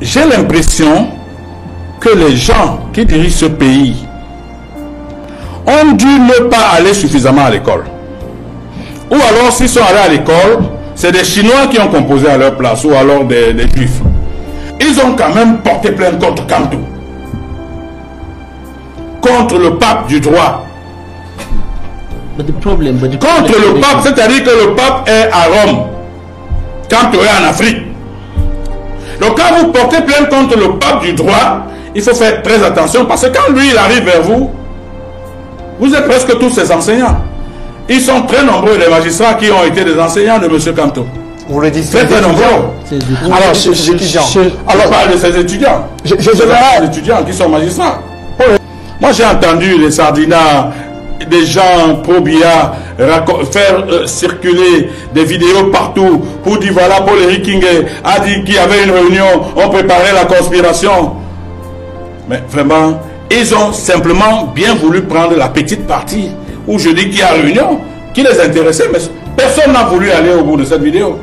j'ai l'impression que les gens qui dirigent ce pays ont dû ne pas aller suffisamment à l'école. Ou alors, s'ils sont allés à l'école, c'est des Chinois qui ont composé à leur place, ou alors des Juifs. Ils ont quand même porté plainte contre Kamto, contre le pape du droit. Contre le pape, c'est-à-dire que le pape est à Rome, Kamto est en Afrique. Donc quand vous portez plainte contre le pape du droit, il faut faire très attention, parce que quand lui il arrive vers vous, vous êtes presque tous ses enseignants. Ils sont très nombreux, les magistrats qui ont été des enseignants de M. Kamto. Vous le dites, très nombreux. Alors, ces étudiants. Alors, je parle de ces étudiants. Ces étudiants qui sont magistrats. Moi, j'ai entendu les sardinats, des gens pro-Biya faire circuler des vidéos partout pour dire voilà, Paul Henri a dit qu'il y avait une réunion, on préparait la conspiration. Mais vraiment, ils ont simplement bien voulu prendre la petite partie où je dis qu'il y a réunion qui les intéressait, mais personne n'a voulu aller au bout de cette vidéo.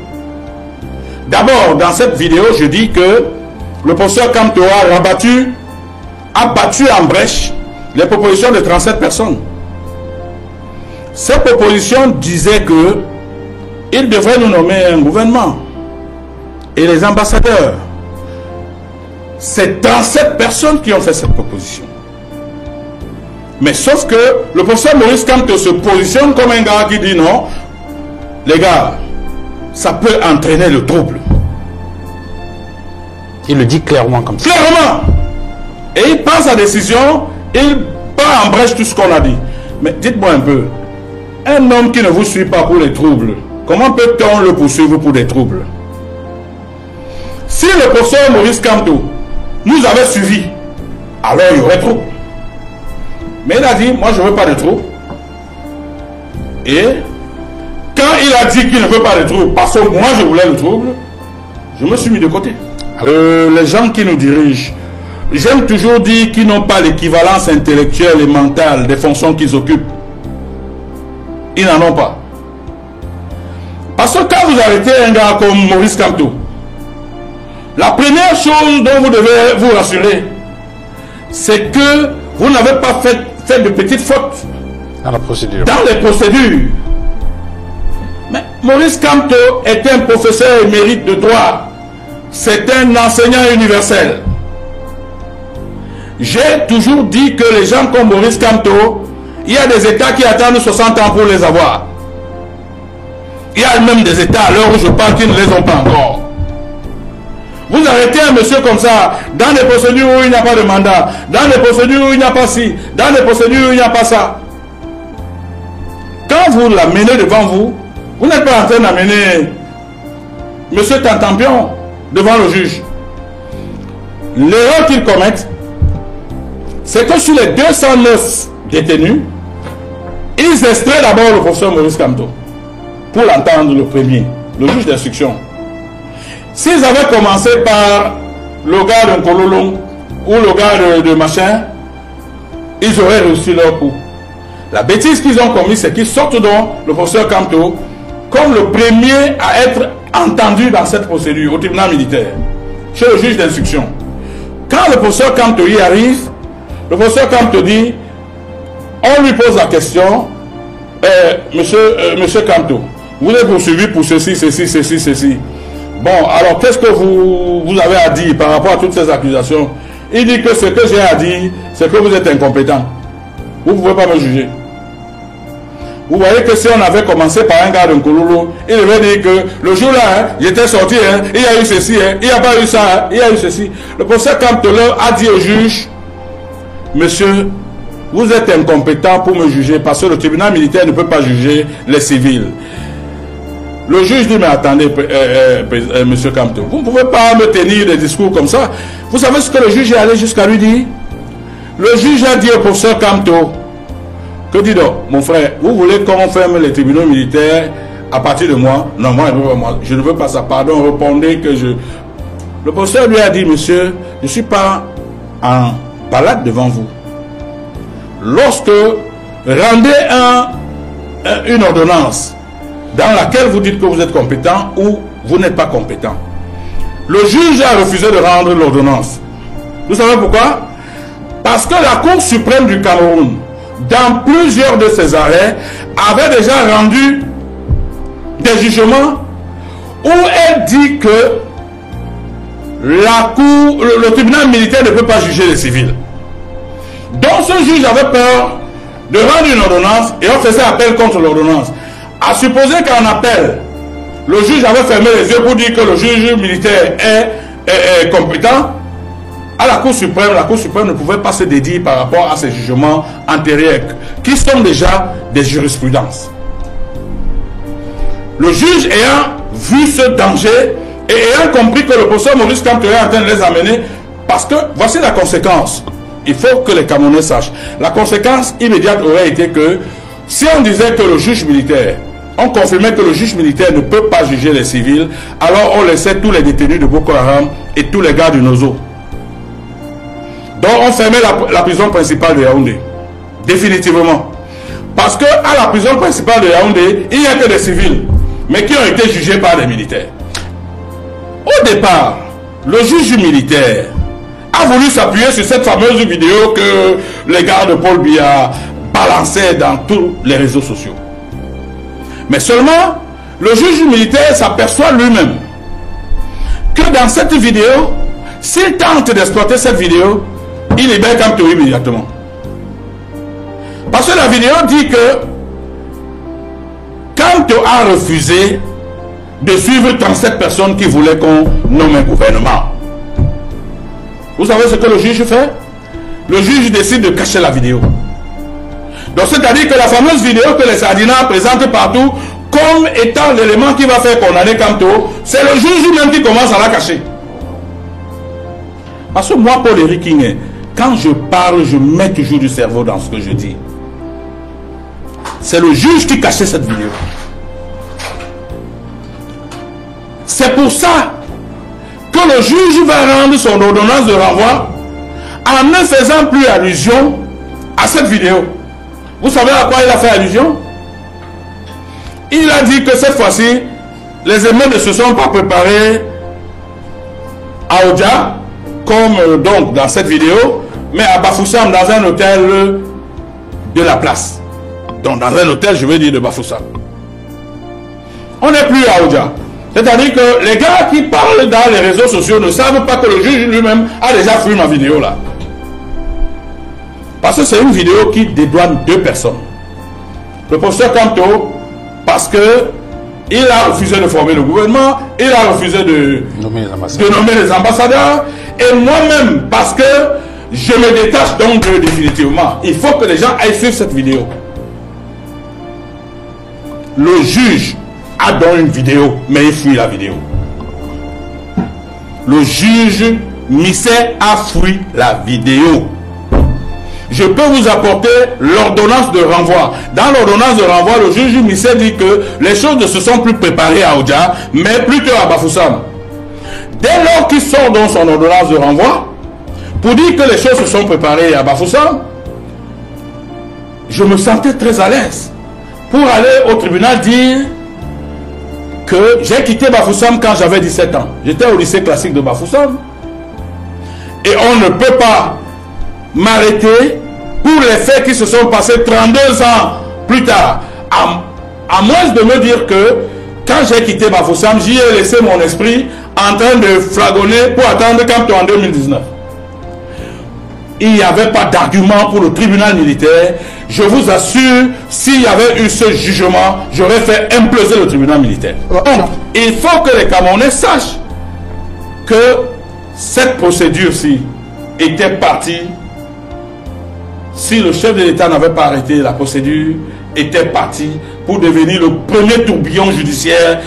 D'abord, dans cette vidéo, je dis que le professeur Kamto a battu en brèche les propositions de 37 personnes. Ces propositions disaient que il devrait nous nommer un gouvernement et les ambassadeurs. C'est 37 personnes qui ont fait cette proposition. Mais sauf que le professeur Maurice Kamto se positionne comme un gars qui dit non, les gars, ça peut entraîner le trouble. Il le dit clairement comme ça. Clairement. Et il prend sa décision, il part en brèche tout ce qu'on a dit. Mais dites-moi un peu, un homme qui ne vous suit pas pour les troubles, comment peut-on le poursuivre pour des troubles? Si le professeur Maurice Kamto nous avait suivis, alors il y aurait trouble. Mais il a dit, moi je ne veux pas de troubles. Et quand il a dit qu'il ne veut pas de troubles, parce que moi je voulais le trouble, je me suis mis de côté. Les gens qui nous dirigent, j'aime toujours dire qu'ils n'ont pas l'équivalence intellectuelle et mentale des fonctions qu'ils occupent. Ils n'en ont pas. Parce que quand vous arrêtez un gars comme Maurice Kamto, la première chose dont vous devez vous rassurer, c'est que vous n'avez pas fait de petites fautes dans la procédure. Dans les procédures. Mais Maurice Kamto est un professeur émérite de droit. C'est un enseignant universel. J'ai toujours dit que les gens comme Maurice Kamto, il y a des États qui attendent 60 ans pour les avoir. Il y a même des États à l'heure où je parle qui ne les ont pas encore. Vous arrêtez un monsieur comme ça, dans des procédures où il n'y a pas de mandat, dans des procédures où il n'y a pas ci, dans des procédures où il n'y a pas ça. Quand vous l'amenez devant vous, vous n'êtes pas en train d'amener monsieur Tantampion devant le juge. L'erreur qu'ils commettent, c'est que sur les 209 détenus, ils extraient d'abord le professeur Maurice Kamto pour l'entendre le premier, le juge d'instruction. S'ils avaient commencé par le gars de Nkololong ou le gars de machin, ils auraient réussi leur coup. La bêtise qu'ils ont commis, c'est qu'ils sortent donc le professeur Kamto comme le premier à être entendu dans cette procédure au tribunal militaire, chez le juge d'instruction. Quand le professeur Kamto y arrive, le professeur Kamto dit, on lui pose la question, monsieur Kamto, vous êtes poursuivi pour ceci, ceci, ceci, ceci. Bon, alors qu'est-ce que vous avez à dire par rapport à toutes ces accusations? Il dit que ce que j'ai à dire, c'est que vous êtes incompétent. Vous ne pouvez pas me juger. Vous voyez que si on avait commencé par un gars de Nkololo, il devait dire que le jour-là, hein, j'étais sorti, hein, il y a eu ceci, hein, il n'y a pas eu ça, hein, il y a eu ceci. Le professeur Kamto a dit au juge, monsieur, vous êtes incompétent pour me juger parce que le tribunal militaire ne peut pas juger les civils. Le juge dit, mais attendez, monsieur Kamto, vous ne pouvez pas me tenir des discours comme ça. Vous savez ce que le juge est allé jusqu'à lui dire? Le juge a dit au professeur Kamto, que dit donc, mon frère, vous voulez qu'on ferme les tribunaux militaires à partir de moi? Non, moi, je ne veux pas ça. Pardon, répondez que je... Le professeur lui a dit, monsieur, je ne suis pas en balade devant vous. Lorsque rendez une ordonnance dans laquelle vous dites que vous êtes compétent ou vous n'êtes pas compétent, le juge a refusé de rendre l'ordonnance. Vous savez pourquoi? Parce que la Cour suprême du Cameroun, dans plusieurs de ses arrêts, avait déjà rendu des jugements où elle dit que le tribunal militaire ne peut pas juger les civils. Donc ce juge avait peur de rendre une ordonnance et on faisait appel contre l'ordonnance. À supposer qu'en appel, le juge avait fermé les yeux pour dire que le juge militaire est compétent, à la Cour suprême ne pouvait pas se dédier par rapport à ces jugements antérieurs qui sont déjà des jurisprudences. Le juge ayant vu ce danger et ayant compris que le professeur Maurice Kamto est en train de les amener, parce que voici la conséquence. Il faut que les Camerounais sachent. La conséquence immédiate aurait été que si on disait que le juge militaire, on confirmait que le juge militaire ne peut pas juger les civils, alors on laissait tous les détenus de Boko Haram et tous les gars du Nozo. Donc on fermait la prison principale de Yaoundé. Définitivement. Parce que à la prison principale de Yaoundé, il n'y a que des civils, mais qui ont été jugés par des militaires. Au départ, le juge militaire a voulu s'appuyer sur cette fameuse vidéo que les gars de Paul Biya balançaient dans tous les réseaux sociaux. Mais seulement, le juge militaire s'aperçoit lui-même que dans cette vidéo, s'il tente d'exploiter cette vidéo, il libère Kamto immédiatement. Parce que la vidéo dit que Kamto a refusé de suivre 37 personnes qui voulaient qu'on nomme un gouvernement. Vous savez ce que le juge fait? Le juge décide de cacher la vidéo. Donc c'est-à-dire que la fameuse vidéo que les Sardinats présentent partout comme étant l'élément qui va faire condamner Kamto, c'est le juge lui-même qui commence à la cacher. Parce que moi, Paul-Éric King, quand je parle, je mets toujours du cerveau dans ce que je dis. C'est le juge qui cachait cette vidéo. C'est pour ça que le juge va rendre son ordonnance de renvoi en ne faisant plus allusion à cette vidéo. Vous savez à quoi il a fait allusion? Il a dit que cette fois-ci, les émeutes ne se sont pas préparées à Oja, comme donc dans cette vidéo, mais à Bafoussam, dans un hôtel de la place. Donc dans un hôtel, je veux dire de Bafoussam. On n'est plus à Oja. C'est-à-dire que les gars qui parlent dans les réseaux sociaux ne savent pas que le juge lui-même a déjà filmé ma vidéo là. Parce que c'est une vidéo qui dédouane deux personnes. Le professeur Kamto, parce que il a refusé de former le gouvernement, il a refusé de nommer les ambassadeurs, et moi-même, parce que je me détache donc définitivement. Il faut que les gens aillent suivre cette vidéo. Le juge a donc une vidéo, mais il fuit la vidéo. Le juge Misset a fui la vidéo. Je peux vous apporter l'ordonnance de renvoi. Dans l'ordonnance de renvoi, le juge Misset dit que les choses ne se sont plus préparées à Oja, mais plutôt à Bafoussam. Dès lors qu'il sort dans son ordonnance de renvoi, pour dire que les choses se sont préparées à Bafoussam, je me sentais très à l'aise pour aller au tribunal dire que j'ai quitté Bafoussam quand j'avais 17 ans. J'étais au lycée classique de Bafoussam. Et on ne peut pas m'arrêter pour les faits qui se sont passés 32 ans plus tard. À moins de me dire que quand j'ai quitté Bafoussam, j'y ai laissé mon esprit en train de flagonner pour attendre Kamto en 2019. Il n'y avait pas d'argument pour le tribunal militaire. Je vous assure, s'il y avait eu ce jugement, j'aurais fait imploser le tribunal militaire. Donc, il faut que les Camerounais sachent que cette procédure-ci était partie. Si le chef de l'État n'avait pas arrêté la procédure, était parti pour devenir le premier tourbillon judiciaire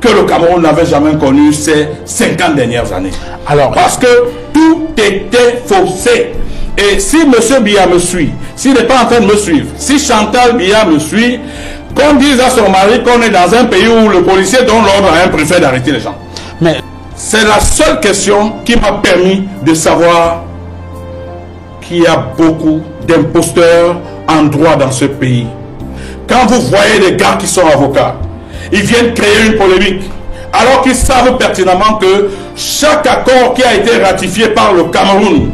que le Cameroun n'avait jamais connu ces 50 dernières années. Alors, parce que tout était faussé. Et si M. Biya me suit, s'il n'est pas en train de me suivre, si Chantal Biya me suit, qu'on dise à son mari qu'on est dans un pays où le policier donne l'ordre à un préfet d'arrêter les gens. Mais c'est la seule question qui m'a permis de savoir qu'il y a beaucoup d'imposteurs en droit dans ce pays. Quand vous voyez des gars qui sont avocats, ils viennent créer une polémique alors qu'ils savent pertinemment que chaque accord qui a été ratifié par le Cameroun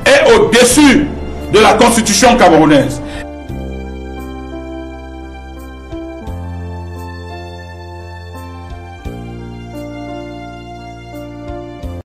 est au-dessus de la constitution camerounaise.